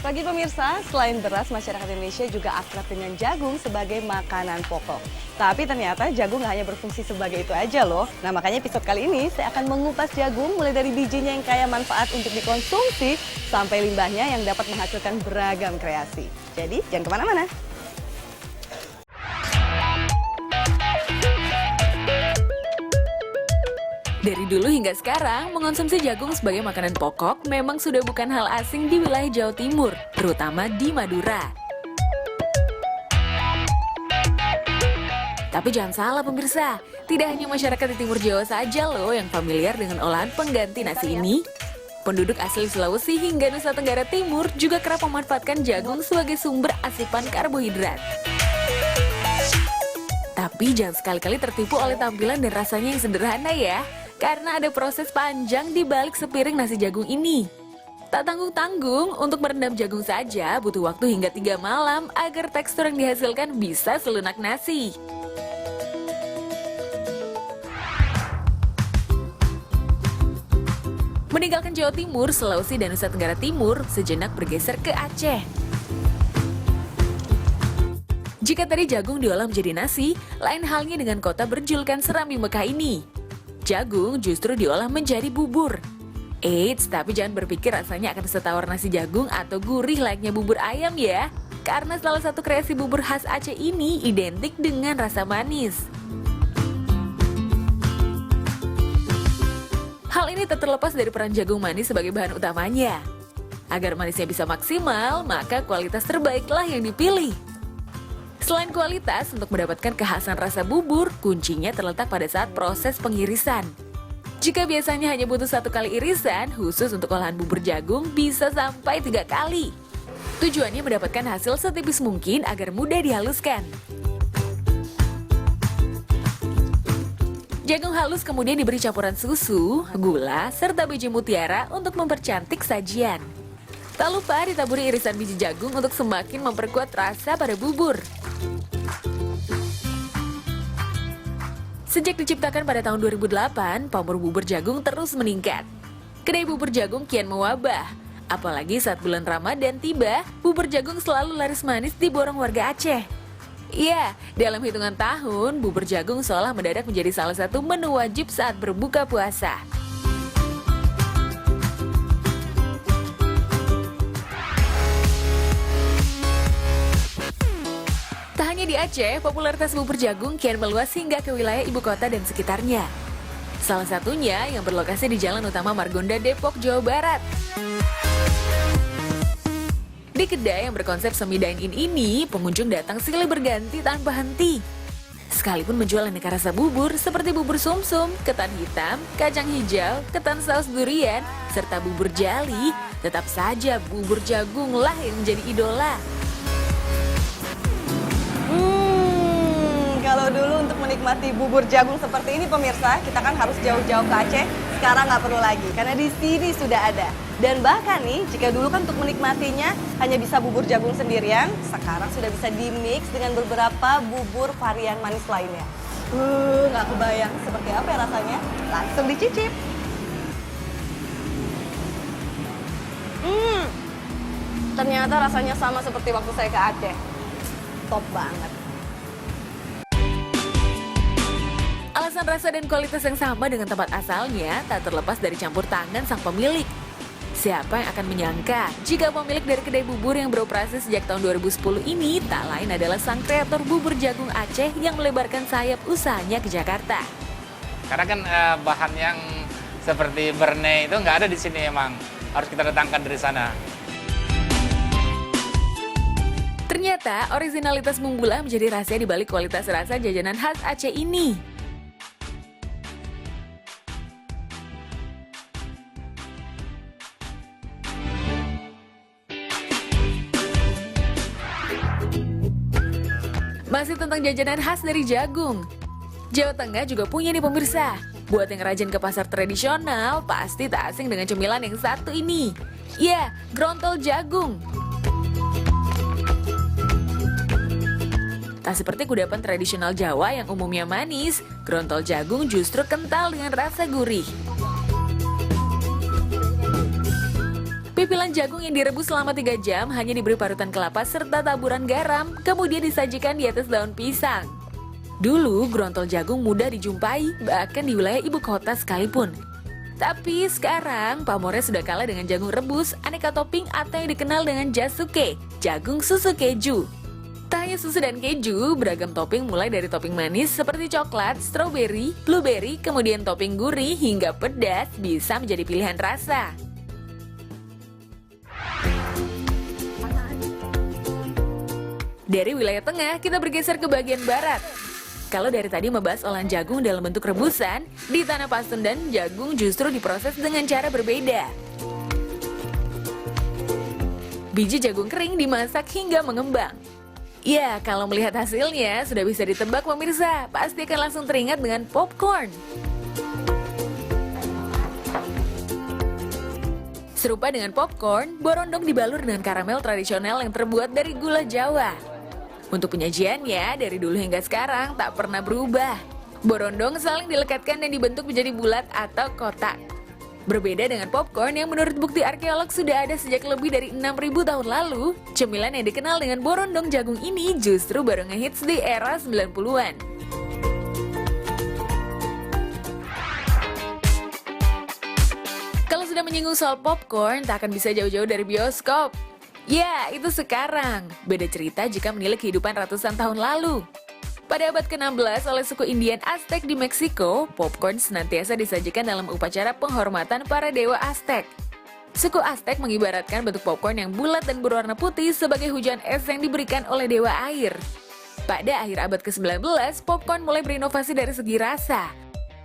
Bagi pemirsa, selain beras, masyarakat Indonesia juga akrab dengan jagung sebagai makanan pokok. Tapi ternyata jagung nggak hanya berfungsi sebagai itu aja loh. Nah makanya episode kali ini saya akan mengupas jagung mulai dari bijinya yang kaya manfaat untuk dikonsumsi sampai limbahnya yang dapat menghasilkan beragam kreasi. Jadi jangan kemana-mana. Dari dulu hingga sekarang, mengonsumsi jagung sebagai makanan pokok memang sudah bukan hal asing di wilayah Jawa Timur, terutama di Madura. Tapi jangan salah pemirsa, tidak hanya masyarakat di Timur Jawa saja loh yang familiar dengan olahan pengganti nasi ini. Penduduk asli Sulawesi hingga Nusa Tenggara Timur juga kerap memanfaatkan jagung sebagai sumber asupan karbohidrat. Tapi jangan sekali-kali tertipu oleh tampilan dan rasanya yang sederhana ya. Karena ada proses panjang di balik sepiring nasi jagung ini. Tak tanggung-tanggung, untuk merendam jagung saja butuh waktu hingga 3 malam agar tekstur yang dihasilkan bisa selunak nasi. Meninggalkan Jawa Timur, Sulawesi, dan Nusa Tenggara Timur, sejenak bergeser ke Aceh. Jika tadi jagung diolah menjadi nasi, lain halnya dengan kota berjulukan Serambi Mekah ini. Jagung justru diolah menjadi bubur. Eits, tapi jangan berpikir rasanya akan setawar nasi jagung atau gurih layaknya bubur ayam ya. Karena salah satu kreasi bubur khas Aceh ini identik dengan rasa manis. Hal ini tak terlepas dari peran jagung manis sebagai bahan utamanya. Agar manisnya bisa maksimal, maka kualitas terbaiklah yang dipilih. Selain kualitas, untuk mendapatkan kekhasan rasa bubur, kuncinya terletak pada saat proses pengirisan. Jika biasanya hanya butuh 1 kali irisan, khusus untuk olahan bubur jagung bisa sampai 3 kali. Tujuannya mendapatkan hasil setipis mungkin agar mudah dihaluskan. Jagung halus kemudian diberi campuran susu, gula, serta biji mutiara untuk mempercantik sajian. Tak lupa ditaburi irisan biji jagung untuk semakin memperkuat rasa pada bubur. Sejak diciptakan pada tahun 2008, pamor bubur jagung terus meningkat. Kedai bubur jagung kian mewabah. Apalagi saat bulan Ramadan tiba, bubur jagung selalu laris manis di borong warga Aceh. Iya, dalam hitungan tahun, bubur jagung seolah mendadak menjadi salah satu menu wajib saat berbuka puasa. Tak hanya di Aceh, popularitas bubur jagung kian meluas hingga ke wilayah ibu kota dan sekitarnya. Salah satunya yang berlokasi di Jalan Utama Margonda, Depok, Jawa Barat. Di kedai yang berkonsep semi dine-in ini, pengunjung datang silih berganti tanpa henti. Sekalipun menjual aneka rasa bubur seperti bubur sumsum, ketan hitam, kacang hijau, ketan saus durian, serta bubur jali, tetap saja bubur jagunglah yang menjadi idola. Kalau dulu untuk menikmati bubur jagung seperti ini pemirsa, kita kan harus jauh-jauh ke Aceh. Sekarang nggak perlu lagi, karena di sini sudah ada. Dan bahkan nih, jika dulu kan untuk menikmatinya hanya bisa bubur jagung sendirian, sekarang sudah bisa di-mix dengan beberapa bubur varian manis lainnya. Nggak kebayang seperti apa ya rasanya. Langsung dicicip. Ternyata rasanya sama seperti waktu saya ke Aceh. Top banget. Alasan rasa dan kualitas yang sama dengan tempat asalnya tak terlepas dari campur tangan sang pemilik. Siapa yang akan menyangka jika pemilik dari kedai bubur yang beroperasi sejak tahun 2010 ini tak lain adalah sang kreator bubur jagung Aceh yang melebarkan sayap usahanya ke Jakarta. Karena kan bahan yang seperti berne itu nggak ada di sini emang. Harus kita datangkan dari sana. Ternyata originalitas Mumbulah menjadi rahasia di balik kualitas rasa jajanan khas Aceh ini. Masih tentang jajanan khas dari jagung. Jawa Tengah juga punya nih pemirsa. Buat yang rajin ke pasar tradisional, pasti tak asing dengan cemilan yang satu ini. Ya, grontol jagung. Tak seperti kudapan tradisional Jawa yang umumnya manis, grontol jagung justru kental dengan rasa gurih. Pipilan jagung yang direbus selama 3 jam hanya diberi parutan kelapa serta taburan garam, kemudian disajikan di atas daun pisang. Dulu, grontol jagung mudah dijumpai, bahkan di wilayah ibu kota sekalipun. Tapi sekarang, pamornya sudah kalah dengan jagung rebus, aneka topping atau yang dikenal dengan jasuke, jagung susu keju. Tak hanya susu dan keju, beragam topping mulai dari topping manis seperti coklat, strawberry, blueberry, kemudian topping gurih hingga pedas bisa menjadi pilihan rasa. Dari wilayah tengah, kita bergeser ke bagian barat. Kalau dari tadi membahas olahan jagung dalam bentuk rebusan, di tanah Pasundan jagung justru diproses dengan cara berbeda. Biji jagung kering dimasak hingga mengembang. Ya, kalau melihat hasilnya, sudah bisa ditebak pemirsa, pasti akan langsung teringat dengan popcorn. Serupa dengan popcorn, borondong dibalur dengan karamel tradisional yang terbuat dari gula Jawa. Untuk penyajiannya, dari dulu hingga sekarang tak pernah berubah. Borondong saling dilekatkan dan dibentuk menjadi bulat atau kotak. Berbeda dengan popcorn yang menurut bukti arkeolog sudah ada sejak lebih dari 6.000 tahun lalu, cemilan yang dikenal dengan borondong jagung ini justru baru ngehits di era 90-an. Kalau sudah menyinggung soal popcorn, tak akan bisa jauh-jauh dari bioskop. Ya, itu sekarang. Beda cerita jika menilik kehidupan ratusan tahun lalu. Pada abad ke-16 oleh suku Indian Aztec di Meksiko, popcorn senantiasa disajikan dalam upacara penghormatan para dewa Aztec. Suku Aztec mengibaratkan bentuk popcorn yang bulat dan berwarna putih sebagai hujan es yang diberikan oleh dewa air. Pada akhir abad ke-19, popcorn mulai berinovasi dari segi rasa.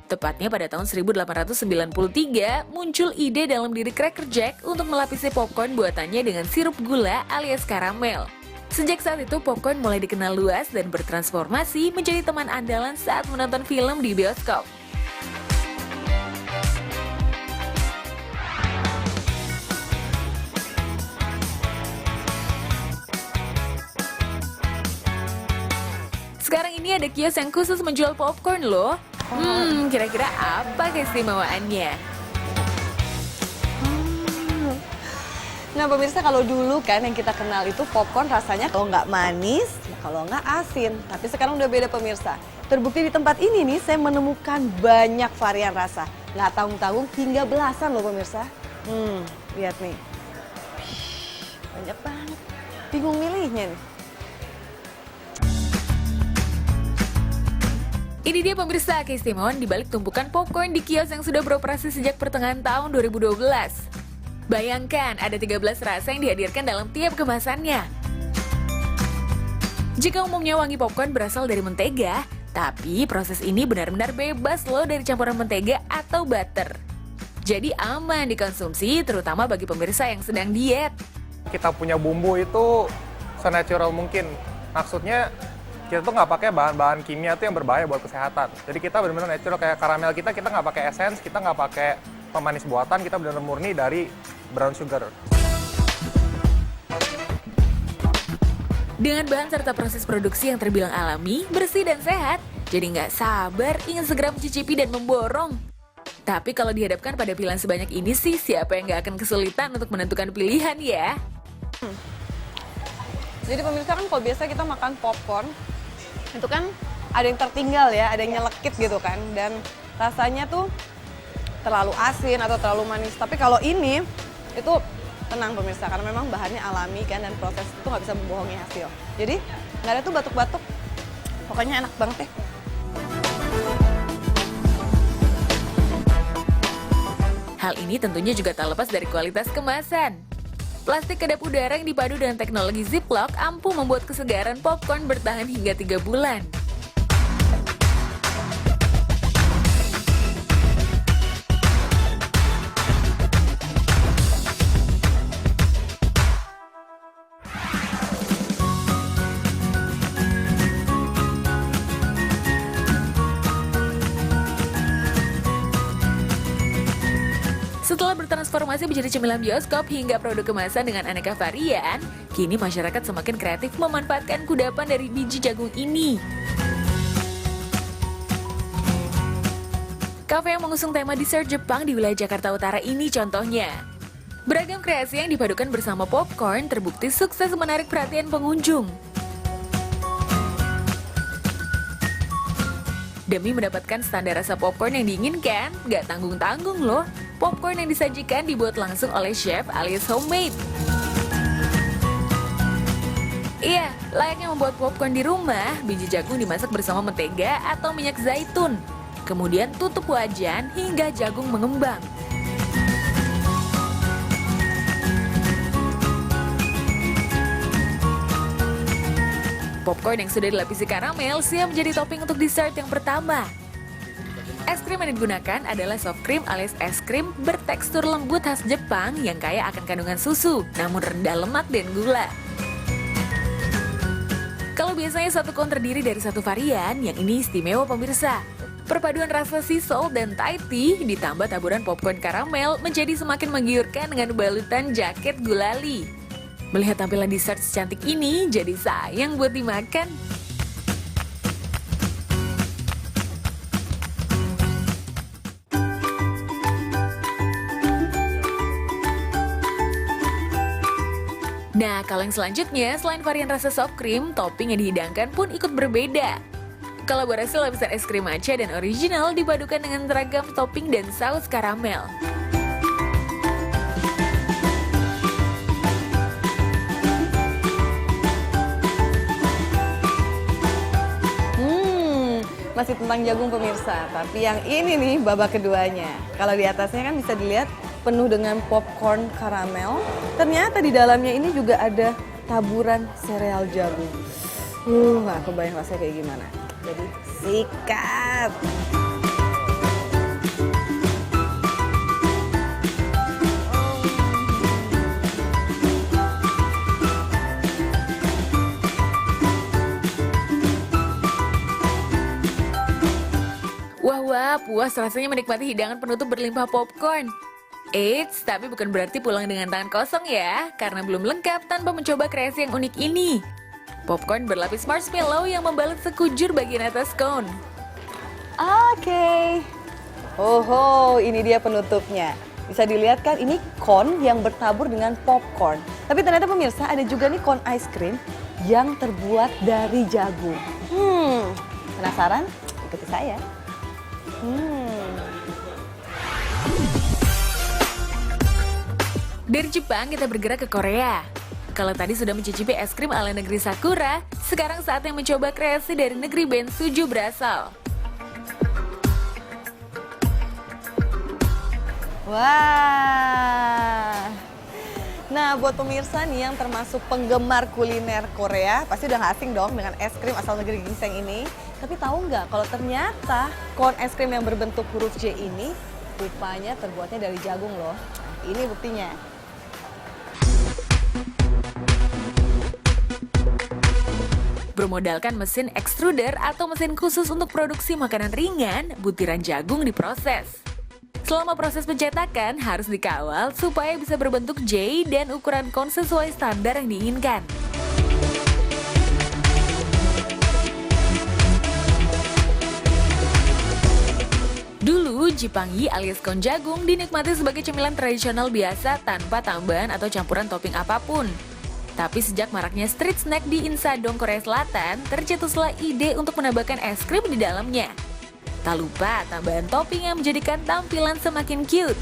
Tepatnya pada tahun 1893, muncul ide dalam diri Cracker Jack untuk melapisi popcorn buatannya dengan sirup gula alias karamel. Sejak saat itu, popcorn mulai dikenal luas dan bertransformasi menjadi teman andalan saat menonton film di bioskop. Sekarang ini ada kios yang khusus menjual popcorn loh. Kira-kira apa keistimewaannya? Nah pemirsa, kalau dulu kan yang kita kenal itu popcorn rasanya kalau nggak manis, kalau nggak asin. Tapi sekarang udah beda pemirsa. Terbukti di tempat ini nih saya menemukan banyak varian rasa. Nggak tanggung-tanggung hingga belasan loh pemirsa. Lihat nih. Banyak banget. Bingung milihnya nih. Ini dia pemirsa keistimewaan di balik tumpukan popcorn di kios yang sudah beroperasi sejak pertengahan tahun 2012. Bayangkan ada 13 rasa yang dihadirkan dalam tiap kemasannya. Jika umumnya wangi popcorn berasal dari mentega, tapi proses ini benar-benar bebas loh dari campuran mentega atau butter. Jadi aman dikonsumsi terutama bagi pemirsa yang sedang diet. Kita punya bumbu itu senatural mungkin. Maksudnya kita tuh nggak pakai bahan-bahan kimia tuh yang berbahaya buat kesehatan. Jadi kita benar-benar natural, kayak karamel kita nggak pakai essence, kita nggak pakai pemanis buatan, kita benar-benar murni dari brown sugar. Dengan bahan serta proses produksi yang terbilang alami, bersih dan sehat, jadi nggak sabar ingin segera mencicipi dan memborong. Tapi kalau dihadapkan pada pilihan sebanyak ini sih, siapa yang nggak akan kesulitan untuk menentukan pilihan ya? Jadi pemirsa kan kalau biasa kita makan popcorn, itu kan ada yang tertinggal ya, ada yang nyelekit gitu kan. Dan rasanya tuh terlalu asin atau terlalu manis. Tapi kalau ini, itu tenang pemirsa, karena memang bahannya alami kan. Dan proses itu nggak bisa membohongi hasil. Jadi nggak ada tuh batuk-batuk, pokoknya enak banget deh. Hal ini tentunya juga tak lepas dari kualitas kemasan. Plastik kedap udara yang dipadu dengan teknologi Ziploc ampuh membuat kesegaran popcorn bertahan hingga 3 bulan. Setelah bertransformasi menjadi cemilan bioskop hingga produk kemasan dengan aneka varian, kini masyarakat semakin kreatif memanfaatkan kudapan dari biji jagung ini. Kafe yang mengusung tema dessert Jepang di wilayah Jakarta Utara ini contohnya. Beragam kreasi yang dipadukan bersama popcorn terbukti sukses menarik perhatian pengunjung. Demi mendapatkan standar rasa popcorn yang diinginkan, nggak tanggung-tanggung loh. Popcorn yang disajikan dibuat langsung oleh chef alias homemade. Iya, layaknya membuat popcorn di rumah, biji jagung dimasak bersama mentega atau minyak zaitun. Kemudian tutup wajan hingga jagung mengembang. Popcorn yang sudah dilapisi karamel siap menjadi topping untuk dessert yang pertama. Es krim yang digunakan adalah soft cream alias es krim bertekstur lembut khas Jepang yang kaya akan kandungan susu, namun rendah lemak dan gula. Kalau biasanya satu cone terdiri dari satu varian, yang ini istimewa pemirsa. Perpaduan rasa sea salt dan Thai tea ditambah taburan popcorn karamel menjadi semakin menggiurkan dengan balutan jaket gulali. Melihat tampilan dessert secantik ini, jadi sayang buat dimakan. Nah, kalau yang selanjutnya, selain varian rasa soft cream, topping yang dihidangkan pun ikut berbeda. Kolaborasi lapisan es krim matcha dan original dipadukan dengan beragam topping dan saus karamel. Masih tentang jagung pemirsa, tapi yang ini nih babak keduanya. Kalau di atasnya kan bisa dilihat penuh dengan popcorn karamel. Ternyata di dalamnya ini juga ada taburan sereal jagung. Nggak kebayang rasanya kayak gimana. Jadi sikat. Wah, puas rasanya menikmati hidangan penutup berlimpah popcorn. Eits, tapi bukan berarti pulang dengan tangan kosong ya, karena belum lengkap tanpa mencoba kreasi yang unik ini. Popcorn berlapis marshmallow yang membalut sekujur bagian atas cone. Oke. Oh, ini dia penutupnya. Bisa dilihat kan ini cone yang bertabur dengan popcorn. Tapi ternyata pemirsa ada juga nih cone ice cream yang terbuat dari jagung. Penasaran? Ikuti saya. Dari Jepang kita bergerak ke Korea. Kalau tadi sudah mencicipi es krim ala negeri Sakura, sekarang saatnya mencoba kreasi dari negeri Bensuju berasal. Wah. Nah, buat pemirsa nih yang termasuk penggemar kuliner Korea, pasti udah gak asing dong dengan es krim asal negeri ginseng ini. Tapi tahu nggak kalau ternyata cone es krim yang berbentuk huruf J ini rupanya terbuatnya dari jagung loh. Ini buktinya. Bermodalkan mesin extruder atau mesin khusus untuk produksi makanan ringan, butiran jagung diproses. Selama proses pencetakan harus dikawal supaya bisa berbentuk J dan ukuran cone sesuai standar yang diinginkan. Dulu, Jipanggi alias cone jagung dinikmati sebagai cemilan tradisional biasa tanpa tambahan atau campuran topping apapun. Tapi sejak maraknya street snack di Insadong, Korea Selatan, tercetuslah ide untuk menambahkan es krim di dalamnya. Tak lupa tambahan topping yang menjadikan tampilan semakin cute.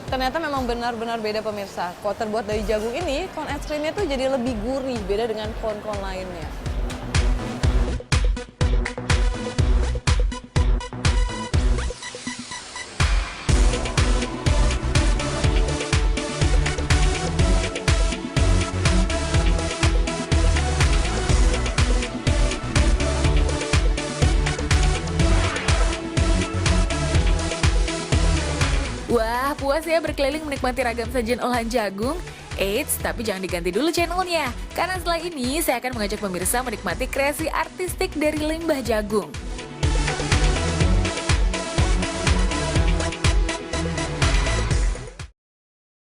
Ternyata memang benar-benar beda pemirsa. Kalau terbuat dari jagung ini, cone es krimnya tuh jadi lebih gurih, beda dengan cone-cone lainnya. Wah, puas ya berkeliling menikmati ragam sajian olahan jagung? Eits, tapi jangan diganti dulu channelnya. Karena setelah ini saya akan mengajak pemirsa menikmati kreasi artistik dari limbah jagung.